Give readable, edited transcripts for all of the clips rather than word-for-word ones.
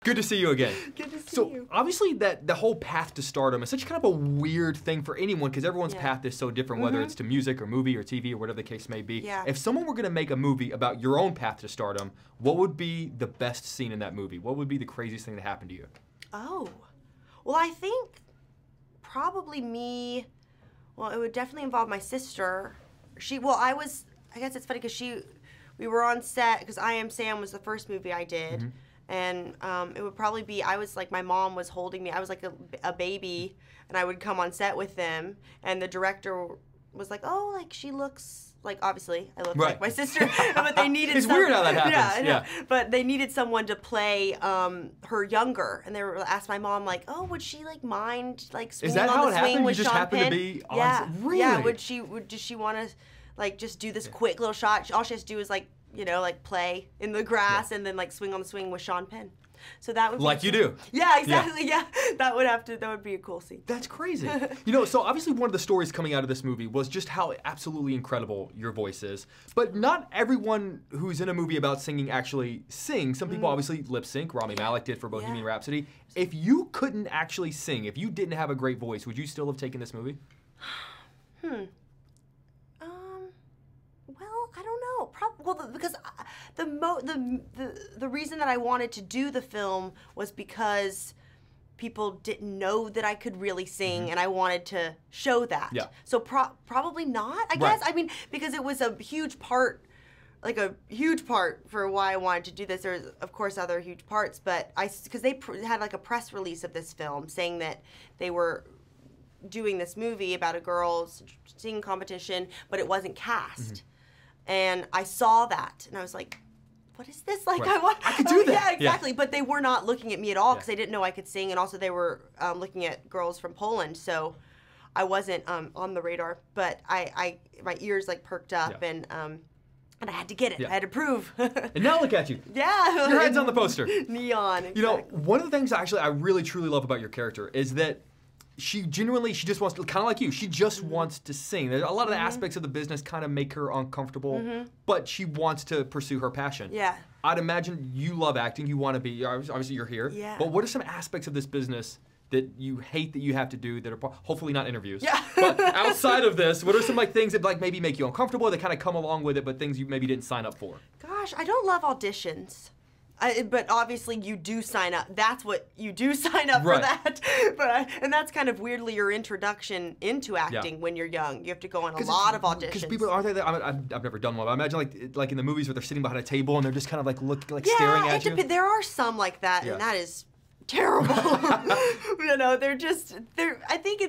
Good to see you again. Good to see you. So obviously the whole path to stardom is such kind of a weird thing for anyone because everyone's path is so different, whether it's to music or movie or TV or whatever the case may be. Yeah. If someone were going to make a movie about your own path to stardom, what would be the best scene in that movie? What would be the craziest thing that happened to you? Oh, well, I think probably me. Well, it would definitely involve my sister. I guess it's funny because we were on set because I Am Sam was the first movie I did. And it would probably be, I was like, my mom was holding me. I was like a baby, and I would come on set with them. And the director was like, oh, like, she looks, like, obviously, I look like my sister. But they needed It's weird how that happens. Yeah, I know. But they needed someone to play her younger. And they were asked my mom, like, oh, would she, like, mind, like, swinging on the swing with you just Sean happened Penn? to be on Yeah. set? Really? Yeah, does she want to, like, just do this quick little shot? All she has to do is, like, you know, like play in the grass and then like swing on the swing with Sean Penn. So that would be like you do. Yeah, exactly. Yeah. That would be a cool scene. That's crazy. You know, so obviously one of the stories coming out of this movie was just how absolutely incredible your voice is. But not everyone who's in a movie about singing actually sings. Some people obviously lip sync. Rami Malek did for Bohemian Rhapsody. If you couldn't actually sing, if you didn't have a great voice, would you still have taken this movie? Well, I don't know. Because the reason that I wanted to do the film was because people didn't know that I could really sing, and I wanted to show that. Yeah. So probably not, I guess. I mean, because it was a huge part, like a huge part for why I wanted to do this. There's, of course, other huge parts, but because they had like a press release of this film saying that they were doing this movie about a girl's singing competition, but it wasn't cast. And I saw that, and I was like, what is this? Like, I could do that. Yeah, exactly. But they were not looking at me at all because they didn't know I could sing, and also they were looking at girls from Poland, so I wasn't on the radar. But my ears like perked up, and I had to get it. I had to prove. And now look at you. Yeah. Your head's on the poster. Neon. Exactly. You know, one of the things actually I really truly love about your character is that she just wants to, kind of like you, she just wants to sing. There's a lot of the aspects of the business kind of make her uncomfortable, but she wants to pursue her passion. Yeah. I'd imagine you love acting, you want to be, obviously you're here, but what are some aspects of this business that you hate that you have to do that are hopefully not interviews? Yeah. But outside of this, what are some like things that like maybe make you uncomfortable, that kind of come along with it, but things you maybe didn't sign up for? Gosh, I don't love auditions. But obviously you do sign up. That's what you do sign up for that. And that's kind of weirdly your introduction into acting when you're young. You have to go on a lot of auditions. Because people aren't they? I've never done one. But I imagine like in the movies where they're sitting behind a table and they're just kind of like looking staring at you. There are some like that, and that is terrible. You know, I think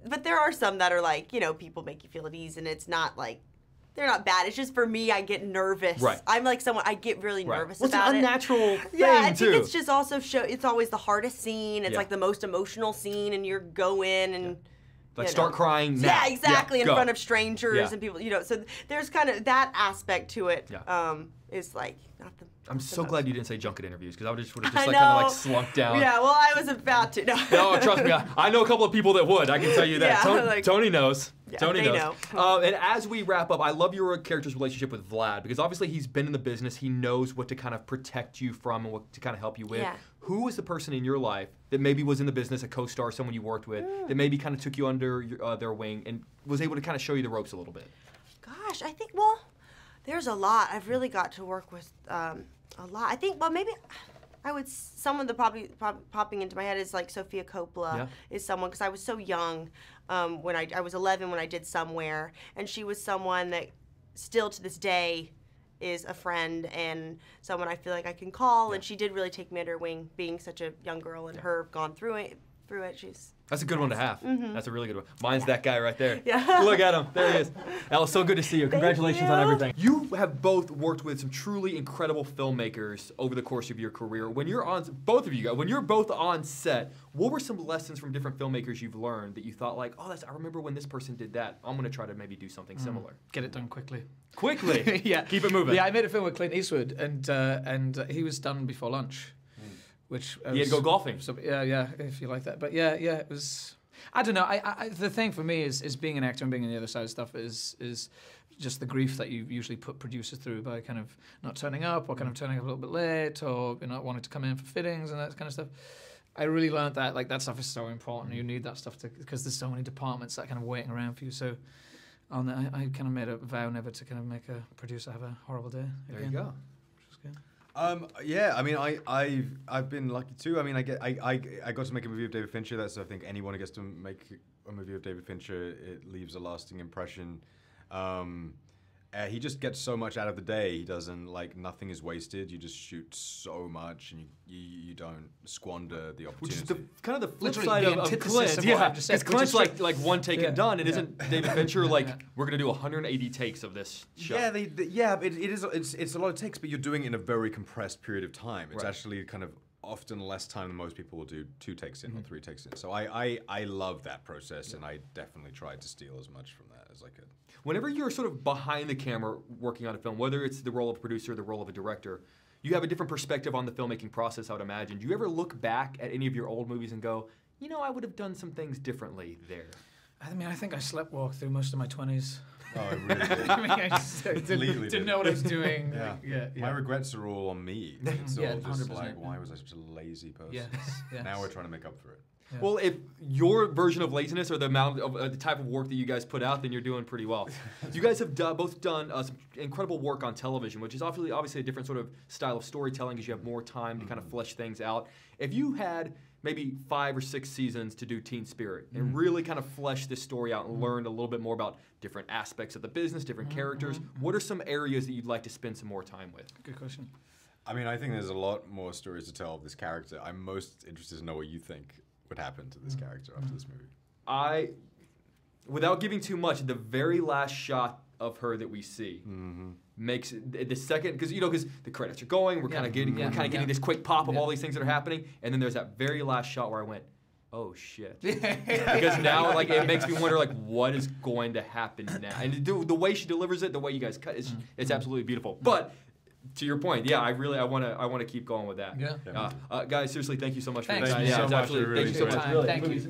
but there are some that are like, you know, people make you feel at ease, and it's not like. They're not bad. It's just for me, I get nervous. Right. I'm like someone, I get really nervous about it. It's an unnatural thing, yeah, I think it's just also it's always the hardest scene. It's like the most emotional scene, and you're going and like start crying now. Yeah, exactly, in front of strangers and people. You know, so there's kind of that aspect to it. Is like not the. I'm so glad you didn't say junket interviews, because I would have just like kind of like slunk down. Yeah, well, I was about to. No, trust me, I know a couple of people that would. I can tell you that. Tony knows. Yeah, Tony knows. Know. And as we wrap up, I love your character's relationship with Vlad, because obviously he's been in the business. He knows what to kind of protect you from and what to kind of help you with. Yeah. Who was the person in your life that maybe was in the business, a co-star, someone you worked with, that maybe kind of took you under their wing and was able to kind of show you the ropes a little bit? Gosh, I think, well, there's a lot. I've really got to work with a lot. I think, well, maybe someone that probably popping into my head is like Sophia Coppola is someone, because I was so young when I was 11 when I did Somewhere, and she was someone that still to this day is a friend and someone I feel like I can call, and she did really take me under her wing, being such a young girl and her gone through it. That's a good one to have. That's a really good one. Mine's that guy right there. Yeah. Look at him. There he is. Elle, so good to see you. Congratulations on everything. You have both worked with some truly incredible filmmakers over the course of your career. When you're on, both of you guys, when you're both on set, what were some lessons from different filmmakers you've learned that you thought like, oh, I remember when this person did that. I'm going to try to maybe do something similar. Get it done quickly. Quickly? Yeah. Keep it moving. Yeah, I made a film with Clint Eastwood, and he was done before lunch. Which you had to go golfing. So, yeah, if you like that. But yeah, it was. I don't know. The thing for me is being an actor and being on the other side of stuff is just the grief that you usually put producers through by kind of not turning up or kind of turning up a little bit late or not wanting to come in for fittings and that kind of stuff. I really learned that that stuff is so important. You need that stuff because there's so many departments that are kind of waiting around for you. So I kind of made a vow never to kind of make a producer have a horrible day. There you go. Which is good. Yeah, I mean, I've been lucky too. I mean, I got to make a movie of David Fincher. That's, I think, anyone who gets to make a movie of David Fincher, it leaves a lasting impression. He just gets so much out of the day. He doesn't, nothing is wasted. You just shoot so much, and you don't squander the opportunity. Which is kind of the flip Literally side of Clint. Yeah, because Clint's like one take and done. It isn't David Fincher we're gonna do 180 takes of this shot. Yeah, it's a lot of takes, but you're doing it in a very compressed period of time. It's actually kind of often less time than most people will do 2 takes in or 3 takes in. So I love that process, and I definitely tried to steal as much from that as I could. Whenever you're sort of behind the camera working on a film, whether it's the role of a producer or the role of a director, you have a different perspective on the filmmaking process, I would imagine. Do you ever look back at any of your old movies and go, you know, I would have done some things differently there? I mean, I think I sleptwalked through most of my 20s. Oh, I really did. I mean, I just didn't know what I was doing. Yeah. My regrets are all on me. It's all just 100%. why was I such a lazy person? Yes. Now we're trying to make up for it. Yeah. Well, if your version of laziness or the amount of the type of work that you guys put out, then you're doing pretty well. You guys have both done some incredible work on television, which is obviously a different sort of style of storytelling because you have more time to kind of flesh things out. If you had maybe 5 or 6 seasons to do Teen Spirit and really kind of flesh this story out and learn a little bit more about different aspects of the business, different characters, what are some areas that you'd like to spend some more time with? Good question. I mean, I think there's a lot more stories to tell of this character. I'm most interested to know what you think would happen to this character after this movie. Without giving too much, the very last shot of her that we see makes the second, because the credits are going, we're kind of getting this quick pop of all these things that are happening, and then there's that very last shot where I went, oh shit, because now it makes me wonder what is going to happen now, and the way she delivers it, the way you guys cut, it's absolutely beautiful, but. To your point, yeah, I want to keep going with that. Yeah. Guys, seriously, thank you so much for Thanks. this. Thank you so much. Thank you so much. Thank you.